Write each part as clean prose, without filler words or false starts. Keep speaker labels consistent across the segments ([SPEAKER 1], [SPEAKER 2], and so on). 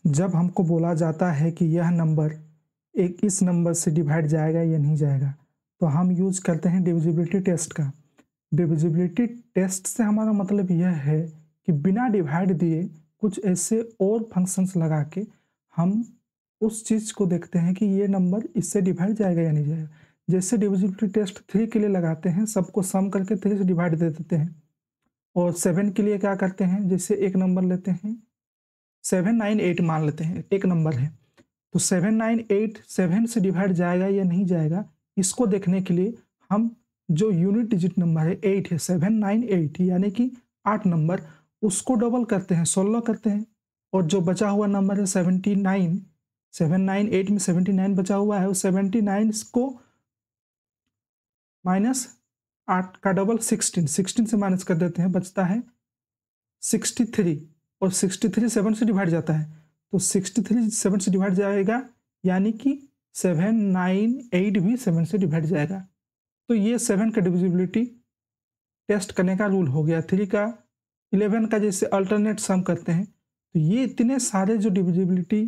[SPEAKER 1] जब हमको बोला जाता है कि यह नंबर एक इस नंबर से डिवाइड जाएगा या नहीं जाएगा, तो हम यूज़ करते हैं डिविजिबिलिटी टेस्ट का। डिविजिबिलिटी टेस्ट से हमारा मतलब यह है कि बिना डिवाइड दिए कुछ ऐसे और फंक्शंस लगा के हम उस चीज़ को देखते हैं कि ये नंबर इससे डिवाइड जाएगा या नहीं जाएगा। जैसे डिविजिबिलिटी टेस्ट 3 के लिए लगाते हैं, सबको सम करके 3 से डिवाइड दे देते हैं। और 7 के लिए क्या करते हैं, जैसे एक नंबर लेते हैं 798 मान लेते हैं, एक नंबर है, तो 798 7 से डिवाइड जाएगा या नहीं जाएगा, इसको देखने के लिए हम जो यूनिट डिजिट नंबर है 8 है, 798 यानी कि 8 नंबर, उसको डबल करते हैं, 16 करते हैं, और जो बचा हुआ नंबर है 79, 798 में 79 बचा हुआ है, उस 79 को माइनस 8 का डबल 16 से माइनस कर देते हैं, बचता है 63, और 63 7 से डिवाइड जाता है, तो 63 7 से डिवाइड जाएगा, यानी कि 798 भी 7 से डिवाइड जाएगा। तो ये 7 का डिविजिबिलिटी टेस्ट करने का रूल हो गया। 3 का 11 का जैसे अल्टरनेट सम करते हैं, तो ये इतने सारे जो डिविजिबिलिटी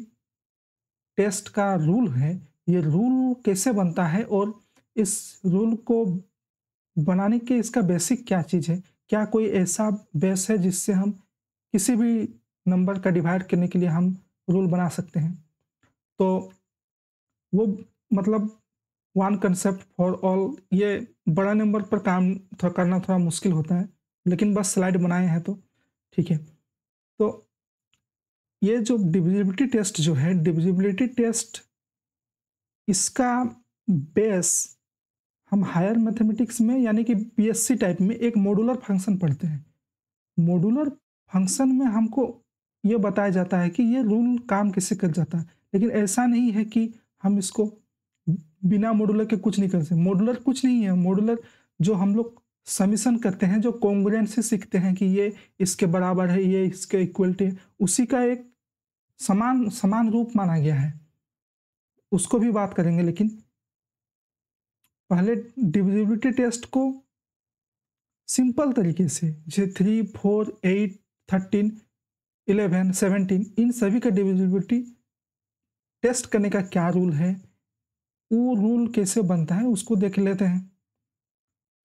[SPEAKER 1] टेस्ट का रूल है, ये रूल कैसे बनता है और इस रूल को बनाने के इसका बेसिक क्या चीज़ है? क्या कोई ऐसा बेस है जिससे हम किसी भी नंबर का डिवाइड करने के लिए हम रूल बना सकते हैं? तो वो मतलब वन कंसेप्ट फॉर ऑल, ये बड़ा नंबर पर काम करना थोड़ा मुश्किल होता है, लेकिन बस स्लाइड बनाए हैं तो ठीक है। तो ये जो डिविजिबिलिटी टेस्ट जो है, डिविजिबिलिटी टेस्ट इसका बेस हम हायर मैथमेटिक्स में यानी कि बीएससी टाइप में एक मॉड्यूलर फंक्शन पढ़ते हैं। मॉड्यूलर फंक्शन में हमको ये बताया जाता है कि ये रूल काम कैसे कर जाता है, लेकिन ऐसा नहीं है कि हम इसको बिना मॉड्यूलर के कुछ नहीं कर सकते। मॉड्यूलर कुछ नहीं है, मॉड्यूलर जो हम लोग समीशन करते हैं, जो कॉन्ग्रुएंसी सीखते हैं कि ये इसके बराबर है, ये इसके इक्वलिटी है, उसी का एक समान समान रूप माना गया है, उसको भी बात करेंगे। लेकिन पहले डिविजिबिलिटी टेस्ट को सिंपल तरीके से, जैसे 3 4 8 13 11 17 इन सभी का डिविजिबिलिटी टेस्ट करने का क्या रूल है, वो रूल कैसे बनता है, उसको देख लेते हैं।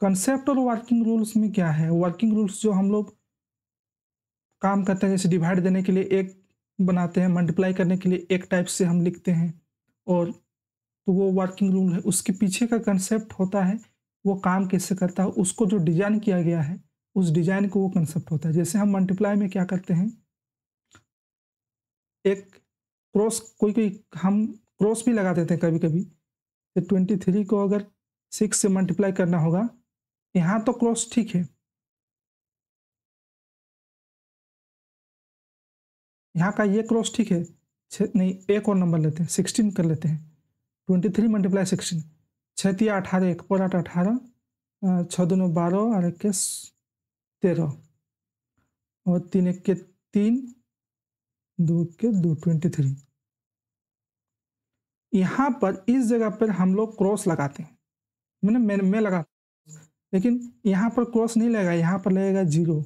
[SPEAKER 1] कंसेप्ट और वर्किंग रूल्स में क्या है? वर्किंग रूल्स जो हम लोग काम करते हैं, जैसे डिवाइड देने के लिए एक बनाते हैं, मल्टीप्लाई करने के लिए एक टाइप से हम लिखते हैं, और तो वो वर्किंग रूल है। उसके पीछे का कंसेप्ट होता है, वो काम कैसे करता है, उसको जो डिजाइन किया गया है, उस डिजाइन को वो कंसेप्ट होता है। जैसे हम मल्टीप्लाई में क्या करते हैं, एक क्रॉस, कोई कोई हम क्रॉस भी लगा देते हैं कभी कभी। तो 23 को अगर 6 से मल्टीप्लाई करना होगा, यहाँ तो क्रॉस ठीक है, यहाँ का ये क्रॉस ठीक है, नहीं एक और नंबर लेते हैं, 16 कर लेते हैं। 23 मल्टीप्लाई 16, 6 तिया 18, एक पर 8 18, 6 दूनी 12 और 1 के 13, और 3 1 के 3, 2 के 2, 23। यहाँ पर इस जगह पर हम लोग क्रॉस लगाते हैं, मैं लगा, लेकिन यहाँ पर क्रॉस नहीं लगेगा, यहाँ पर लगेगा 0।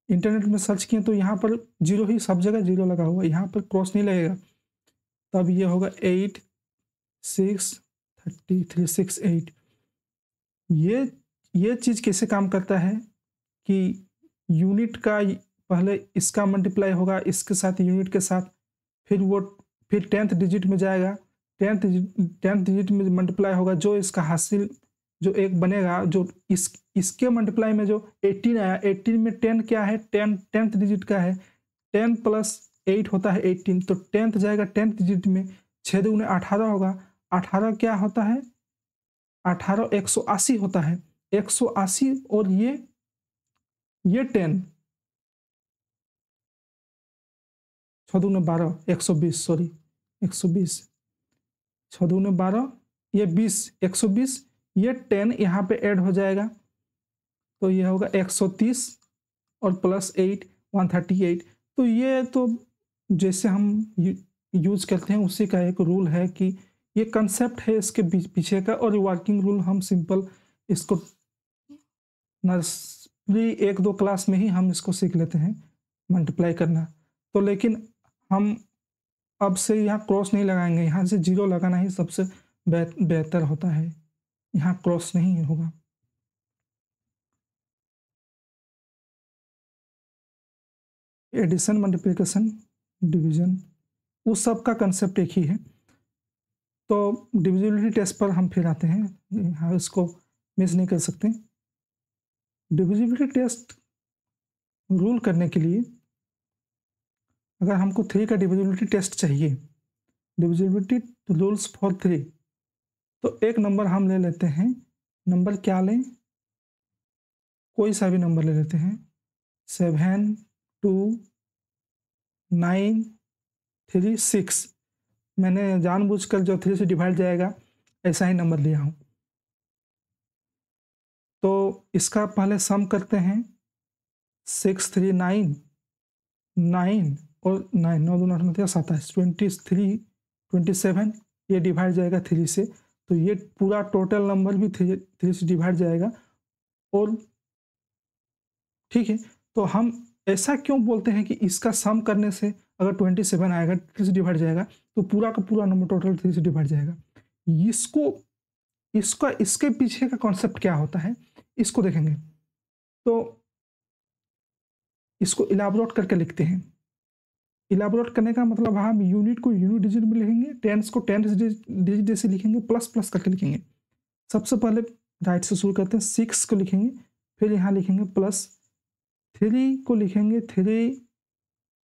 [SPEAKER 1] इंटरनेट में सर्च किए तो यहाँ पर 0 ही, सब जगह 0 लगा हुआ, यहाँ पर क्रॉस नहीं लगेगा। तब ये होगा 8 6 33 6 8। ये चीज़ कैसे काम करता है कि यूनिट का पहले इसका मल्टीप्लाई होगा इसके साथ, यूनिट के साथ, फिर 10th डिजिट में जाएगा, 10th डिजिट में मल्टीप्लाई होगा, जो इसका हासिल जो एक बनेगा, जो इसके मल्टीप्लाई में जो 18 आया, 18 में 10 क्या है, 10th डिजिट का है, 10 प्लस 8 होता है 18, तो 10th जाएगा 10th डिजिट में, 6 दूने 18 होगा, 18 क्या होता है, 18 180 होता है, 180, और ये 10, 6 दूने 12, 120, सॉरी 120, 6 दूने 12, ये 20, 120, ये 10 यहाँ पे ऐड हो जाएगा, तो ये होगा 130 और प्लस 8 138। तो ये तो जैसे हम यूज करते हैं उसी का एक रूल है कि ये कंसेप्ट है इसके पीछे का, और वर्किंग रूल हम सिंपल इसको नर्सरी 1 2 क्लास में ही हम इसको सीख लेते हैं, मल्टीप्लाई करना। तो लेकिन हम अब से यहाँ क्रॉस नहीं लगाएंगे, यहाँ से 0 लगाना ही सबसे बेहतर होता है, यहाँ क्रॉस नहीं होगा। एडिशन, मल्टीप्लिकेशन, डिवीजन, उस सब का कंसेप्ट एक ही है। तो डिविजिबिलिटी टेस्ट पर हम फिर आते हैं, यहाँ इसको मिस नहीं कर सकते। डिविजिबिलिटी टेस्ट रूल करने के लिए अगर हमको 3 का डिविजिबिलिटी टेस्ट चाहिए, डिविजिबिलिटी रूल्स फॉर 3, तो एक नंबर हम ले लेते हैं। नंबर क्या लें? कोई सा भी नंबर ले लेते हैं, 7, 2, 9, 3, 6। मैंने जानबूझकर जो 3 से डिवाइड जाएगा ऐसा ही नंबर लिया हूँ। तो इसका पहले सम करते हैं, 6, 3, 9, 9 और 9, 9 दूना 27, 23, 27, ये डिवाइड जाएगा 3 से, तो ये पूरा टोटल नंबर भी 3 से डिवाइड जाएगा। और ठीक है, तो हम ऐसा क्यों बोलते हैं कि इसका सम करने से अगर 27 आएगा 3 से डिवाइड जाएगा, तो पूरा का पूरा नंबर टोटल 3 से डिवाइड जाएगा। इसके पीछे का कॉन्सेप्ट क्या होता है, इसको देखेंगे। तो इसको इलाबोरेट करके लिखते हैं। इलाबोरेट करने का मतलब हम यूनिट को यूनिट डिजिट में लिखेंगे, टेंस को टेंस डिजिट से लिखेंगे, प्लस प्लस करके लिखेंगे। सबसे पहले राइट से शुरू करते हैं, 6 को लिखेंगे, फिर यहाँ लिखेंगे प्लस 3 को लिखेंगे 3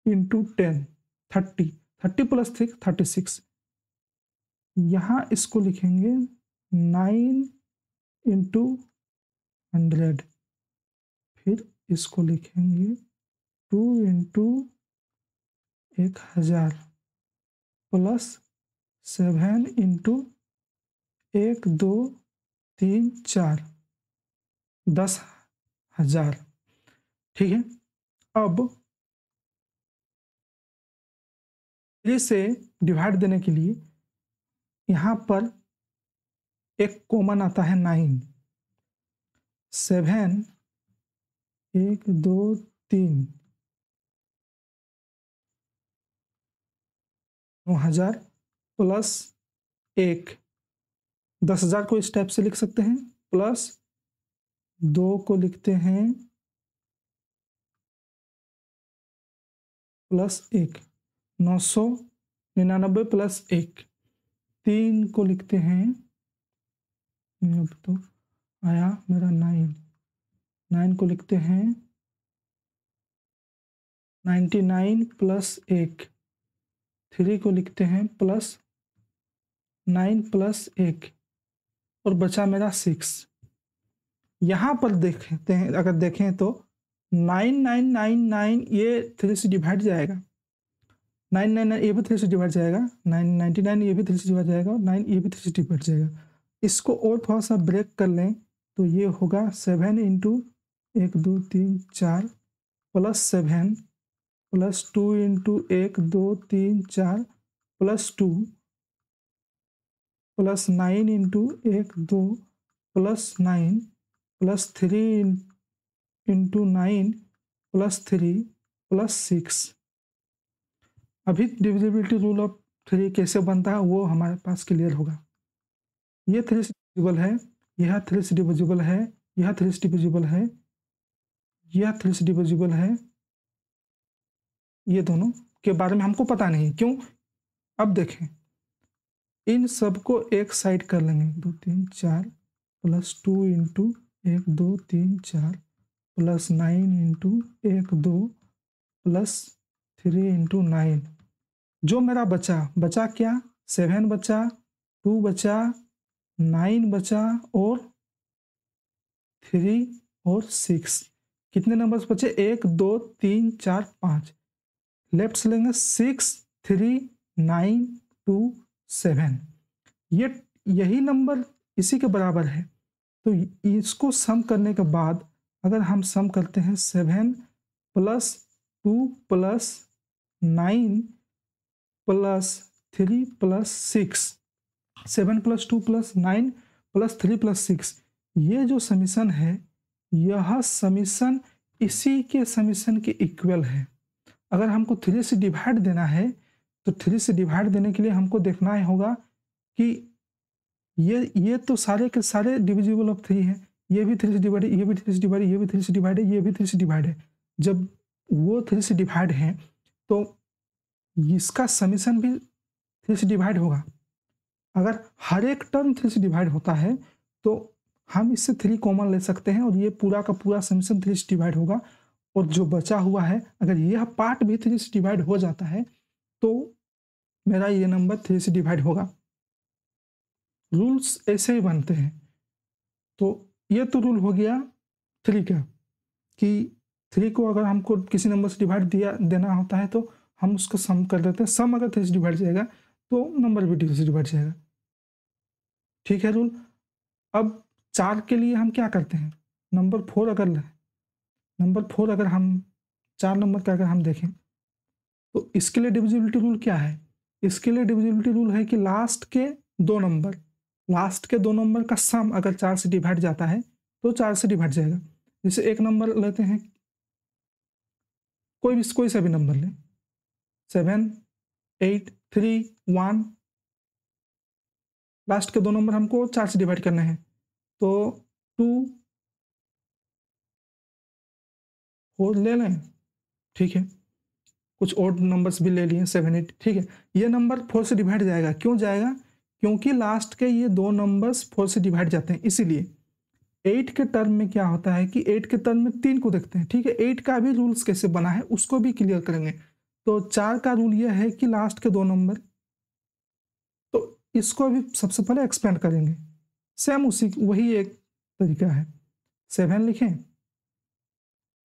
[SPEAKER 1] इंटू 10, 30, 30 प्लस 3 36। यहाँ इसको लिखेंगे 9 इंटू 100, फिर इसको लिखेंगे 2 इंटू 1000 प्लस 7 इंटू 1, 2, 3, 4, 10,000। ठीक है, अब 3 से डिवाइड देने के लिए यहाँ पर एक कॉमन आता है 9, 7, 1, 2, 3, 9,000 प्लस 1, 10,000 को इस टाइप से लिख सकते हैं, प्लस 2 को लिखते हैं प्लस 1, 999 प्लस 1, 3 को लिखते हैं, अब तो आया मेरा 9, 9 को लिखते हैं 99 प्लस 1, 3 को लिखते हैं प्लस 9 प्लस 1, और बचा मेरा 6। यहाँ पर देखते हैं, अगर देखें तो 9999 ये 3 से डिवाइड जाएगा, 999 ये भी 3 से डिवाइड जाएगा, 999 ये भी 3 से डिवाइड जाएगा, और 9 ये भी 3 से डिवाइड जाएगा। इसको और थोड़ा सा ब्रेक कर लें तो ये होगा 7 into 1, 2, 3, 4 plus 7 plus 2 into 1, 2, 3, 4 plus 2 plus 9 into 1, 2 plus 9 plus 3 into 9 plus 3 plus 6। अभी डिविजिबिलिटी रूल ऑफ 3 कैसे बनता है वो हमारे पास क्लियर होगा। ये 3 से डिविजिबल है, यह 3 से डिविजिबल है, यह 3 से डिविजिबल है, यह 3 से डिविजिबल है। ये दोनों के बारे में हमको पता नहीं क्यों। अब देखें, इन सबको एक साइड कर लेंगे, 2, 3, 4 plus 2 into 1, 2, 3, 4 plus 9 into 1, 2 plus 3 into 9। जो मेरा बचा क्या, 7 बचा, 2 बचा, 9 बचा और 3 और 6। कितने नंबर्स बचे, 1, 2, 3, 4, 5। लेफ्ट से लेंगे 6, 3, 9, 2, 7। यही नंबर इसी के बराबर है। तो इसको सम करने के बाद अगर हम सम करते हैं 7 plus 2 plus 9 plus 3 plus 6, 7 plus 2 plus 9 plus 3 plus 6, ये जो समीशन है यह समीशन इसी के समीशन के इक्वल है। अगर हमको 3 से डिवाइड देना है तो 3 से डिवाइड देने के लिए हमको देखना होगा कि ये तो सारे के सारे डिविजिबल ऑफ 3 है। ये भी 3 से डिवाइड है, ये भी 3 से डिवाइड है, ये भी 3 से डिवाइड है, ये भी 3 से डिवाइड है। जब वो 3 से डिवाइड है तो इसका समीशन भी 3 से डिवाइड होगा। अगर हर एक टर्म 3 से डिवाइड होता है तो हम इससे 3 कॉमन ले सकते हैं और ये पूरा का पूरा समीशन 3 से डिवाइड होगा। और जो बचा हुआ है अगर यह पार्ट भी 3 से डिवाइड हो जाता है तो मेरा ये नंबर 3 से डिवाइड होगा। रूल्स ऐसे ही बनते हैं। तो ये तो रूल हो गया 3 का कि 3 को अगर हमको किसी नंबर से डिवाइड देना होता है तो हम उसको सम कर देते हैं। सम अगर 3 से डिवाइड जाएगा तो नंबर भी 3 से डिवाइड जाएगा। ठीक है रूल। अब 4 के लिए हम क्या करते हैं, नंबर 4 अगर हम 4 नंबर का अगर हम देखें तो इसके लिए डिविजिबिलिटी रूल क्या है? इसके लिए डिविजिबिलिटी रूल है कि लास्ट के दो नंबर का सम अगर 4 से डिवाइड जाता है तो 4 से डिवाइड जाएगा। जैसे एक नंबर लेते हैं, कोई सा भी नंबर ले, 7, 8, 3, 1, लास्ट के दो नंबर हमको 4 से डिवाइड करने हैं तो 2, 4 ले लें। ठीक है, कुछ ओड नंबर्स भी ले लिए 7, 8। ठीक है, ये नंबर 4 से डिवाइड जाएगा। क्यों जाएगा? क्योंकि लास्ट के ये दो नंबर्स 4 से डिवाइड जाते हैं। इसीलिए 8 के टर्म में क्या होता है कि 8 के टर्म में 3 को देखते हैं। ठीक है, 8 का भी रूल्स कैसे बना है उसको भी क्लियर करेंगे। तो 4 का रूल यह है कि लास्ट के दो नंबर, तो इसको भी सबसे पहले एक्सपेंड करेंगे। सेम वही एक तरीका है। 7 लिखें,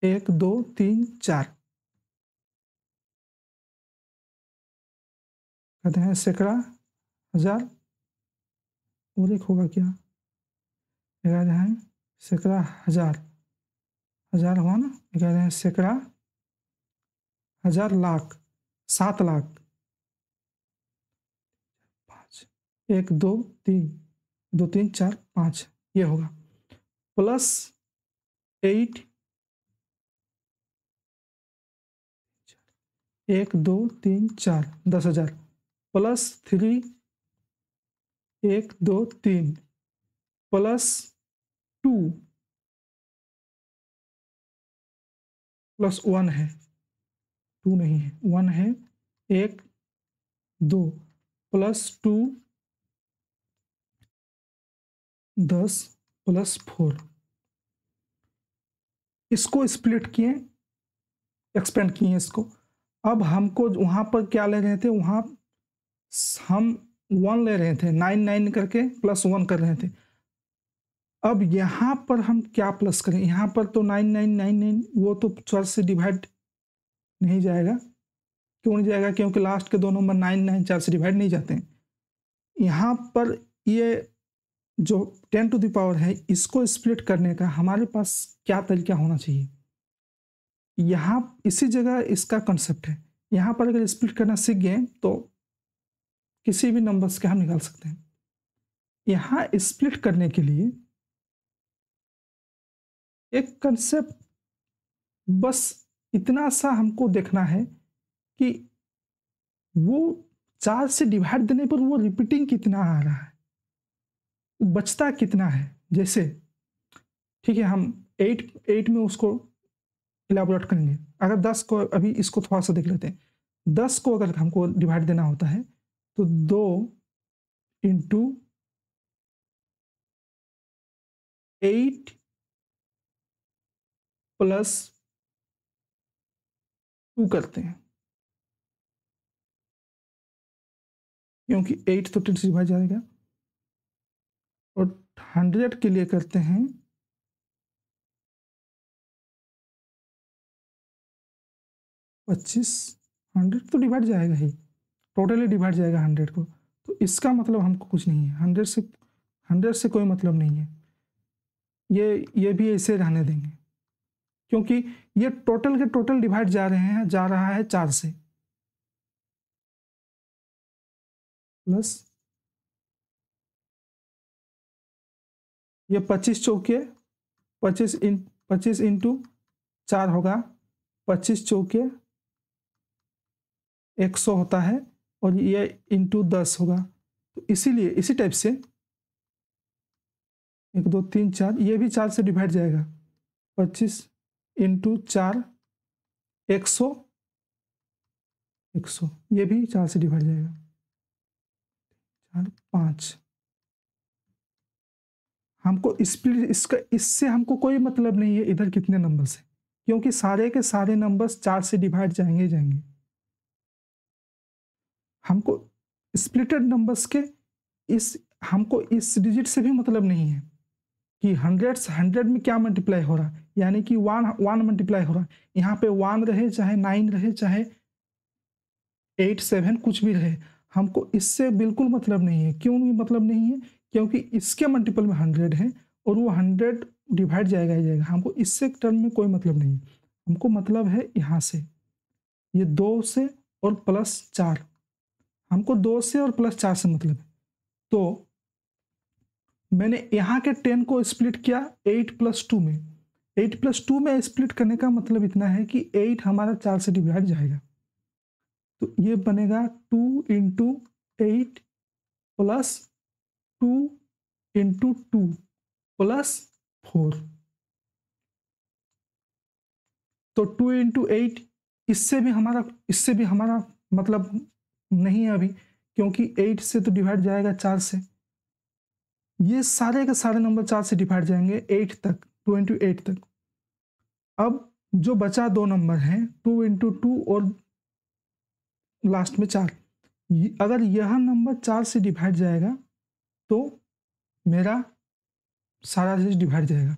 [SPEAKER 1] 1, 2, 3, 4 कहते हैं सैकड़ा, हजार, और एक होगा क्या, कह रहे हैं सैकड़ा, हजार हुआ ना, कह रहे हैं सैकड़ा, हजार, लाख, 7 लाख, 5, 1, 2, 3, 2, 3, 4, 5 ये होगा। प्लस 8, 1, 2, 3, 4 10,000 प्लस 3, 1, 2, 3 प्लस 2 प्लस 1 है, 2 नहीं है, 1 है, 1, 2 प्लस 2 10 प्लस 4। इसको स्प्लिट किए, एक्सपेंड किए इसको। अब हमको वहाँ पर क्या ले रहे थे, वहाँ हम 1 ले रहे थे, 9 9 करके प्लस 1 कर रहे थे। अब यहाँ पर हम क्या प्लस करें? यहाँ पर तो 9 9 9 9 वो तो 4 से डिवाइड नहीं जाएगा। क्यों नहीं जाएगा? क्योंकि लास्ट के दो नंबर 9 9 4 से डिवाइड नहीं जाते हैं। यहाँ पर ये जो 10 टू द पावर है इसको स्प्लिट करने का हमारे पास क्या तरीका होना चाहिए? यहाँ इसी जगह इसका कंसेप्ट है। यहाँ पर अगर स्प्लिट करना सीख गए तो किसी भी नंबर्स के हम निकाल सकते हैं। यहाँ स्प्लिट करने के लिए एक कंसेप्ट बस इतना सा हमको देखना है कि वो 4 से डिवाइड देने पर वो रिपीटिंग कितना आ रहा है, बचता कितना है। जैसे ठीक है, हम 8 में उसको इलाबोरेट करेंगे। अगर 10 को, अभी इसको थोड़ा सा देख लेते हैं। 10 को अगर हमको डिवाइड देना होता है तो 2 इंटू 8 प्लस 2 करते हैं, क्योंकि 8 तो 10 से डिवाइड जाएगा। और 100 के लिए करते हैं 25, 100 तो डिवाइड जाएगा ही, टोटली डिवाइड जाएगा 100 को। तो इसका मतलब हमको कुछ नहीं है, 100 से कोई मतलब नहीं है। ये भी ऐसे रहने देंगे, क्योंकि ये टोटल के टोटल डिवाइड जा रहा है 4 से। प्लस ये 25 चौके 25 इंटू 4 होगा, 25 चौके 100 होता है। और ये इंटू 10 होगा। तो इसीलिए इसी टाइप से 1 2 3 4 ये भी 4 से डिवाइड जाएगा। 25 इंटू 4 100 100 ये भी 4 से डिवाइड जाएगा। 4 5 हमको स्प्लिट इसका इससे हमको कोई मतलब नहीं है इधर कितने नंबर्स है, क्योंकि सारे के सारे नंबर्स 4 से डिवाइड जाएंगे। हमको स्प्लिटेड नंबर्स के हमको इस डिजिट से भी मतलब नहीं है कि 100 में क्या मल्टीप्लाई हो रहा है, यानी कि 1 मल्टीप्लाई हो रहा है। यहाँ पे 1 रहे चाहे 9 रहे चाहे 8 7 कुछ भी रहे, हमको इससे बिल्कुल मतलब नहीं है। क्यों नहीं मतलब नहीं है? क्योंकि इसके मल्टीपल में 100 है और वो 100 डिवाइड जाएगा ही जाएगा। हमको इससे टर्म में कोई मतलब नहीं है। हमको मतलब है यहाँ से, ये 2 से और प्लस 4, हमको 2 से और प्लस 4 से मतलब है। तो मैंने यहाँ के 10 को स्प्लिट किया 8 + 2 में। 8 + 2 में स्प्लिट करने का मतलब इतना है कि 8 हमारा 4 से डिवाइड जाएगा। तो ये बनेगा 2 × 8 + 2 × 2 + 4। तो 2 × 8 इससे भी हमारा मतलब नहीं है अभी, क्योंकि 8 से तो डिवाइड जाएगा 4 से। ये सारे के सारे नंबर 4 से डिवाइड जाएंगे 8 तक, 2 × 8 तक। अब जो बचा 2 नंबर हैं 2 × 2 और लास्ट में 4, अगर यह नंबर 4 से डिवाइड जाएगा तो मेरा सारा चीज डिवाइड जाएगा।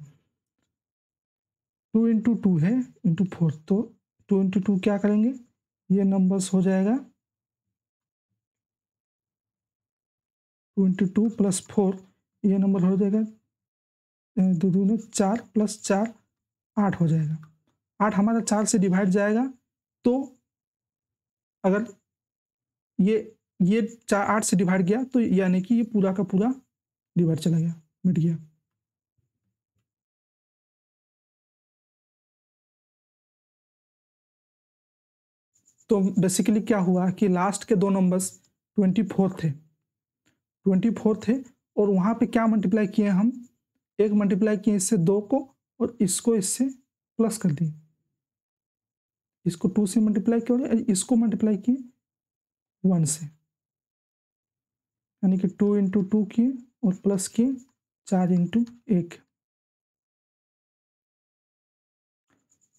[SPEAKER 1] 2 × 2 है इंटू 4, तो 2 × 2 क्या करेंगे, ये नंबर्स हो जाएगा 2 × 2 + 4, ये नंबर हो जाएगा 2 दूनी 4 + 4 8 हो जाएगा। 8 हमारा 4 से डिवाइड जाएगा, तो अगर ये 4 8 से डिवाइड गया तो यानी कि ये पूरा का पूरा डिवाइड चला गया, मिट गया। तो बेसिकली क्या हुआ कि लास्ट के 2 नंबर्स 24 थे, 24 थे और वहाँ पे क्या मल्टीप्लाई किए हम, एक मल्टीप्लाई किए इससे 2 को और इसको इससे प्लस कर दिए। इसको 2 से मल्टीप्लाई किया और इसको मल्टीप्लाई किए 1 से, यानी कि 2 × 2 किए और प्लस किए 4 × 1।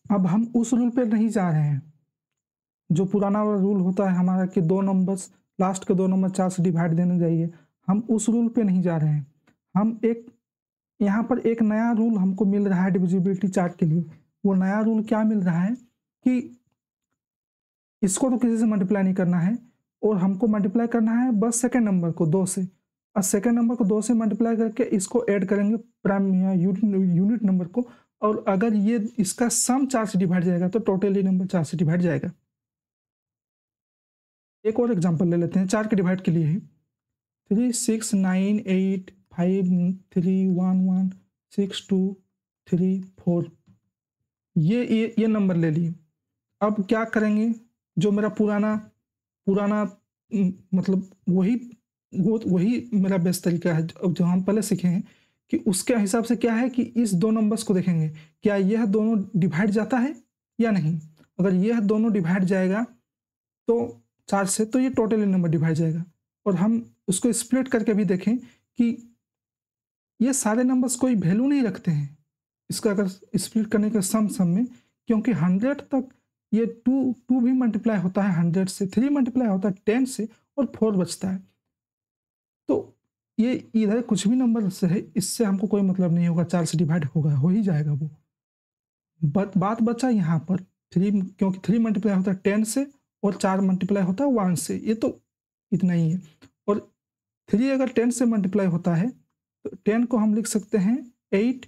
[SPEAKER 1] अब हम उस रूल पे नहीं जा रहे हैं जो पुराना वाला रूल होता है हमारा कि 2 नंबर्स लास्ट के 2 नंबर 4 से डिवाइड देने चाहिए, हम उस रूल पे नहीं जा रहे हैं। हम एक यहाँ पर एक नया रूल हमको मिल रहा है डिविजिबिलिटी चार्ट के लिए। वो नया रूल क्या मिल रहा है कि इसको तो किसी से मल्टीप्लाई नहीं करना है और हमको मल्टीप्लाई करना है बस सेकेंड नंबर को 2 से, और सेकेंड नंबर को 2 से मल्टीप्लाई करके इसको ऐड करेंगे प्राइम या यूनिट नंबर को, और अगर ये इसका सम 4 से डिवाइड जाएगा तो टोटली नंबर 4 से डिवाइड जाएगा। एक और एग्जांपल ले लेते हैं 4 के डिवाइड के लिए ही। 3 6 9 8 5 3 1 1 6 2 3 4 ये नंबर ले लिए। अब क्या करेंगे, जो मेरा पुराना मतलब वही मेरा बेस्ट तरीका है जो हम पहले सीखे हैं कि उसके हिसाब से क्या है कि इस 2 नंबर्स को देखेंगे क्या यह दोनों डिवाइड जाता है या नहीं। अगर यह दोनों डिवाइड जाएगा तो 4 से, तो ये टोटली नंबर डिवाइड जाएगा। और हम उसको स्प्लिट करके भी देखें कि ये सारे नंबर्स कोई वैल्यू नहीं रखते हैं इसका अगर स्प्लिट करने के सम में, क्योंकि 100 तक ये 2 भी मल्टीप्लाई होता है 100 से, 3 मल्टीप्लाई होता है 10 से और 4 बचता है। तो ये इधर कुछ भी नंबर से है, इससे हमको कोई मतलब नहीं होगा, 4 से डिवाइड होगा, हो ही जाएगा वो। बात बचा यहाँ पर 3, क्योंकि 3 मल्टीप्लाई होता है 10 से और 4 मल्टीप्लाई होता है 1 से, ये तो इतना ही है। और 3 अगर 10 से मल्टीप्लाई होता है तो 10 को हम लिख सकते हैं 8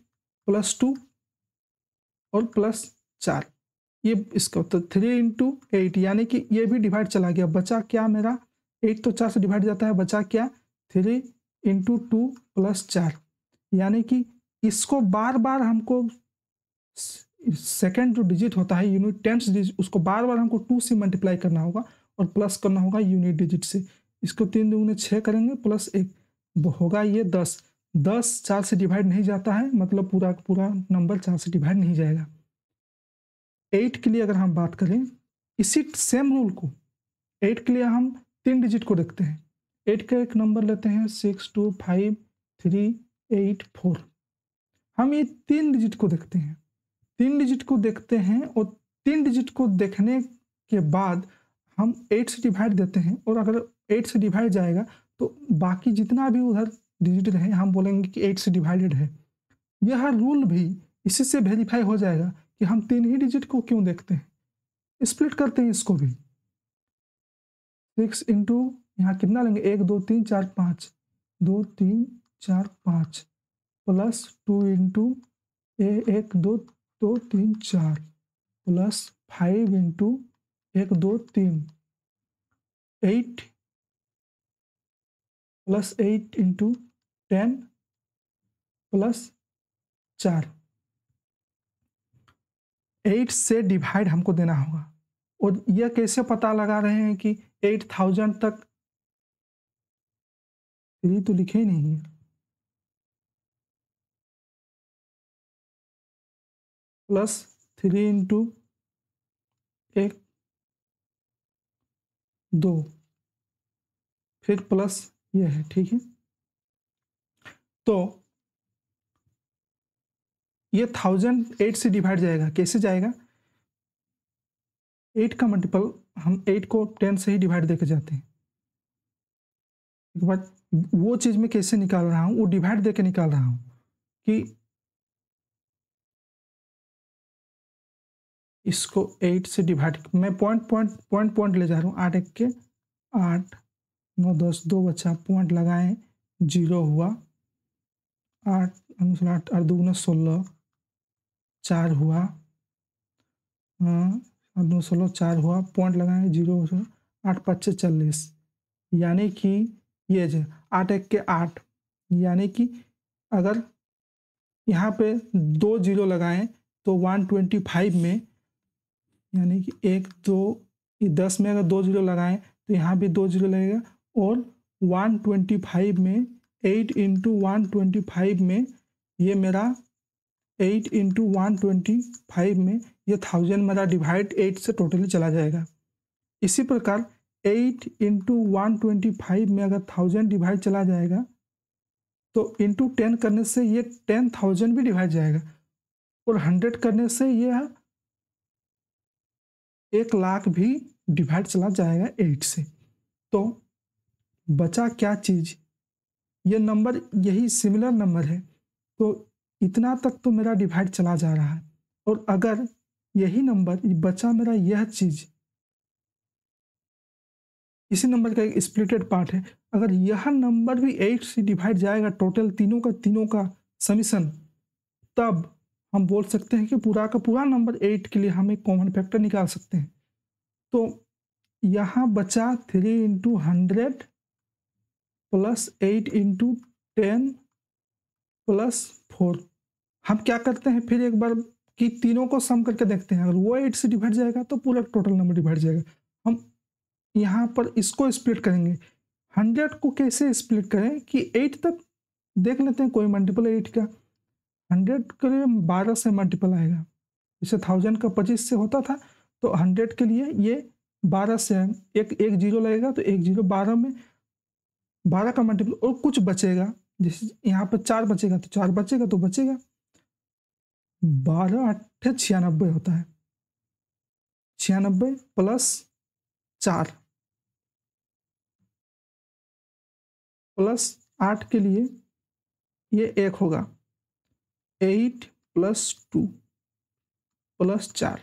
[SPEAKER 1] + 2 और प्लस 4, ये इसका तो 3 × 8 यानी कि ये भी डिवाइड चला गया। बचा क्या मेरा, 8 तो 4 से डिवाइड जाता है, बचा क्या 3 × 2 + 4, यानी कि इसको बार बार हमको सेकेंड जो डिजिट होता है यूनिट टेंस डिजिट, उसको बार बार हमको 2 से मल्टीप्लाई करना होगा और प्लस करना होगा यूनिट डिजिट से। इसको 3 दूनी 6 करेंगे प्लस 1 होगा ये 10। 10 4 से डिवाइड नहीं जाता है, मतलब पूरा का पूरा नंबर 4 से डिवाइड नहीं जाएगा। 8 के लिए अगर हम बात करें, इसी सेम रूल को 8 के लिए हम 3 डिजिट को देखते हैं। 8 का एक नंबर लेते हैं 6 2 5 3 8 4। हम ये 3 डिजिट को देखते हैं। 3 डिजिट को देखते हैं और 3 डिजिट को देखने के बाद हम 8 से डिवाइड देते हैं, और अगर 8 से डिवाइड जाएगा तो बाकी जितना भी उधर डिजिट रहे हम बोलेंगे कि 8 से डिवाइडेड है। यह रूल भी इसी से वेरीफाई हो जाएगा कि हम 3 ही डिजिट को क्यों देखते हैं। स्प्लिट करते हैं इसको भी। 6 इंटू यहाँ कितना लेंगे 1 2 3 4 5 2 3 4 5 plus 2 into 1 2 2 3 4 plus 5 into 1 2 3 8 plus 8 into 10 plus 4। 8 से डिवाइड हमको देना होगा, और यह कैसे पता लगा रहे हैं कि 8000 तक 3 तो लिखे ही नहीं है। प्लस 3 इंटू 1 2 फिर प्लस ये है, ठीक है। तो ये 1000 8 से डिवाइड जाएगा, कैसे जाएगा? 8 का मल्टीपल हम 8 को 10 से ही डिवाइड देके जाते हैं। एक बार वो चीज़ में कैसे निकाल रहा हूँ, वो डिवाइड देके निकाल रहा हूँ कि इसको 8 से डिवाइड, मैं पॉइंट ले जा रहा हूँ। 8 1 के 8 9 10 2 बचा, पॉइंट लगाएं 0 हुआ। 8 8 8 2 16 4 हुआ, 8 2 16 4 हुआ, पॉइंट लगाएं 0 8 5 40, यानी कि ये जो 8 1 के 8, यानी कि अगर यहाँ पे 2 0 लगाएं तो 125 में, यानी कि 1 2 10 में अगर 2 0 लगाएं तो यहाँ भी 2 0 लगेगा, और 125 में 8 इंटू 125 में ये मेरा 8 इंटू 125 में ये 1000 मेरा डिवाइड 8 से टोटली चला जाएगा। इसी प्रकार 8 इंटू 125 में अगर 1000 डिवाइड चला जाएगा तो इंटू 10 करने से ये 10,000 भी डिवाइड जाएगा, और 100 करने से यह 1 लाख भी डिवाइड चला जाएगा 8 से। तो बचा क्या चीज़? ये नंबर, यही सिमिलर नंबर है, तो इतना तक तो मेरा डिवाइड चला जा रहा है। और अगर यही नंबर बचा मेरा, यह चीज़ इसी नंबर का एक स्प्लिटेड पार्ट है, अगर यह नंबर भी 8 से डिवाइड जाएगा, टोटल तीनों का समीशन, तब हम बोल सकते हैं कि पूरा का पूरा नंबर 8 के लिए हम एक कॉमन फैक्टर निकाल सकते हैं। तो यहाँ बचा 3 इंटू 100 प्लस 8 इंटू 10 प्लस 4। हम क्या करते हैं फिर एक बार कि तीनों को सम करके देखते हैं, अगर वो 8 से डिवाइड जाएगा तो पूरा टोटल नंबर डिवाइड जाएगा। हम यहाँ पर इसको स्प्लिट करेंगे। 100 को कैसे स्प्लिट करें कि 8 तक देख लेते हैं, कोई मल्टीपल 8 का 100 के लिए 12 से मल्टीपल आएगा। जैसे 1000 का 25 से होता था, तो 100 के लिए ये 12 से एक 0 लगेगा, तो 1 0 12 में 12 का मल्टीपल, और कुछ बचेगा, जैसे यहाँ पर 4 बचेगा तो 4 बचेगा तो बचेगा 12 8 96 होता है। 96 प्लस 4 प्लस 8 के लिए ये 1 होगा, 8 प्लस 2 प्लस 4।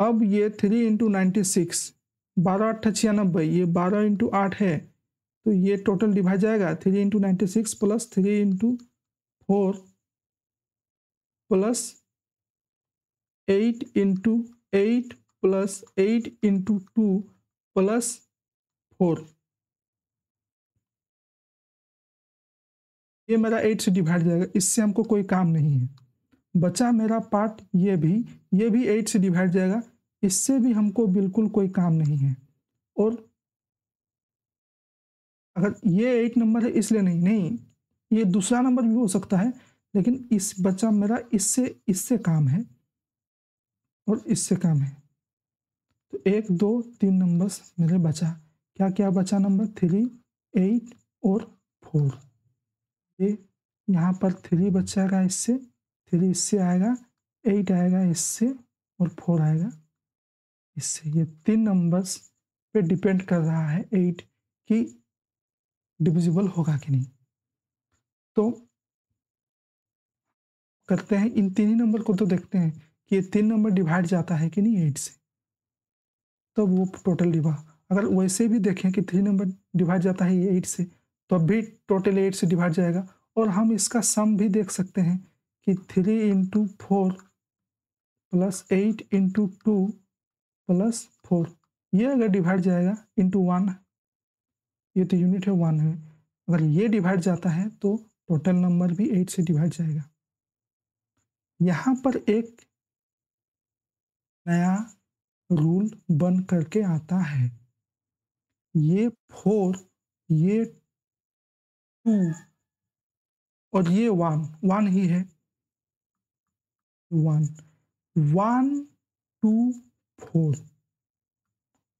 [SPEAKER 1] अब ये 3 इंटू 96, 12 8 96, ये 12 इंटू 8 है, तो ये टोटल डिवाइड जाएगा 3 into 96 plus 3 into 4 plus 8 into 8 plus 8 into 2 plus 4। ये मेरा 8 से डिवाइड जाएगा, इससे हमको कोई काम नहीं है। बचा मेरा पार्ट ये भी 8 से डिवाइड जाएगा, इससे भी हमको बिल्कुल कोई काम नहीं है। और अगर ये 8 नंबर है इसलिए नहीं, नहीं, ये दूसरा नंबर भी हो सकता है, लेकिन इस बचा मेरा इससे इससे काम है और इससे काम है। तो 1, 2, 3 नंबर्स मेरे बचा। क्या-क्या बचा नंबर? 3, 8 और 4। ये यहाँ पर 3 बचेगा इससे, 3 इससे आएगा, 8 आएगा इससे और 4 आएगा इससे। ये 3 नंबर्स पे डिपेंड कर रहा है 8 कि डिविजिबल होगा कि नहीं। तो करते हैं इन 3 ही नंबर को तो देखते हैं कि ये 3 नंबर डिवाइड जाता है कि नहीं 8 से, तब वो टोटल अगर वैसे भी देखें कि 3 नंबर डिवाइड जाता है ये 8 से, तब भी टोटल 8 से डिवाइड जाएगा। और हम इसका सम भी देख सकते हैं कि 3 इंटू 4 प्लस 8 इंटू 2 प्लस 4, ये अगर डिवाइड जाएगा इंटू 1, ये तो यूनिट है 1 है, अगर ये डिवाइड जाता है तो टोटल नंबर भी 8 से डिवाइड जाएगा। यहाँ पर एक नया रूल बन करके आता है। ये 4, ये 2 और ये 1, 1 ही है, 1, 1, 2, 4,